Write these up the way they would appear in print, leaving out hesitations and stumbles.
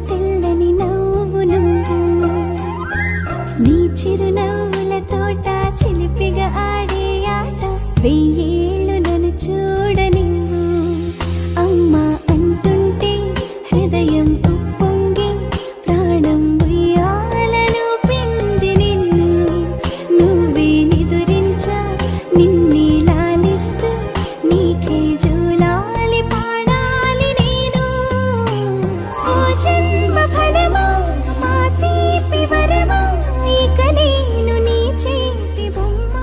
తెల్లని నవ్వు నువ్వు నీ చిరునవ్వుల తోట చిలిపిగా ఆడే ఆట వెయ్యేళ్ళు నన్ను చూడనివ్వు అమ్మా అంటుంటే హృదయం ఉప్పొంగి ప్రాణం ఉయ్యాలలో పింది నిన్ను నువ్వే నిదురించా నిన్నే లాలిస్తూ నీకే జోలాలి పాడాలి నేను ఓ జన్మ ఫలమా మా తీపి వరమా ఇక నేను నీ చేతి బొమ్మ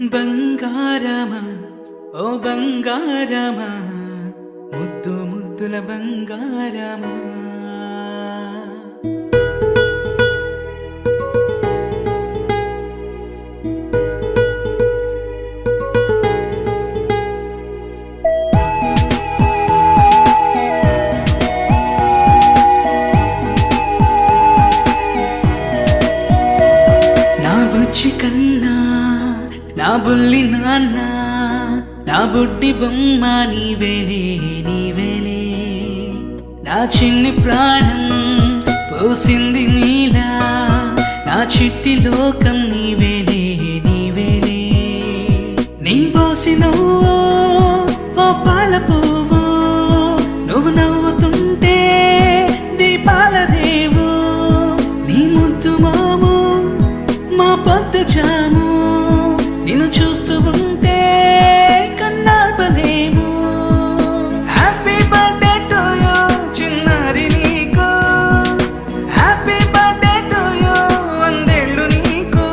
బంగారమా ఓ బంగారమా ముద్దు ముద్దుల బంగారమా నా బుజ్జి కన్నా నా బుల్లి నాన్న నా బుడ్డి బొమ్మ నీవేలే నీవేలే నా చిన్ని ప్రాణం పోసింది నీలా నా చిట్టి లోకం నీవేలే నీవేలే నీ పోసినవో ఓ పాల పువ్వు నువ్వు నవ్వుతుంటే దీపాల రేవు నీ ముద్దు మాము మా పొద్దు జాము నిన్ను చూస్తూ ఉంటే కన్నార్పలేము హ్యాపీ బర్త్డే టు యూ చిన్నారి నీకు హ్యాపీ బర్త్డే టు యూ వందేళ్ళు నీకు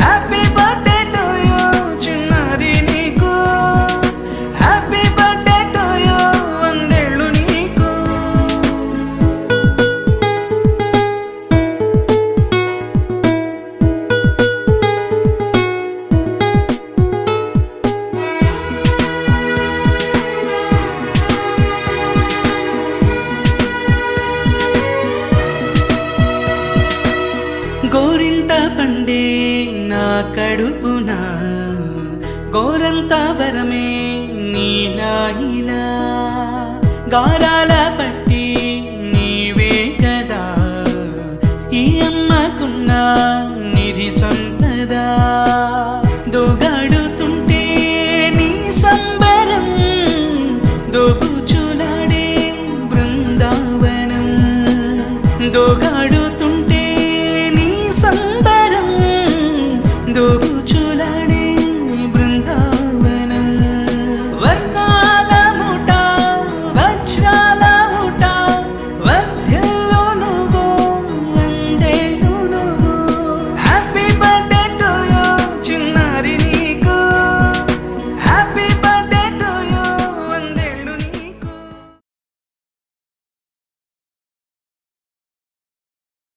హ్యాపీ బర్త్డే టు యూ చిన్నారి నీకు హ్యాపీ బర్త్డే టు యూ వందేళ్ళు నీకు గోరింట పండే నా కడుపున గోరంత వరమే నీలా ఇలా గారాల పట్టి నీవే కదా ఈ అమ్మకున్నా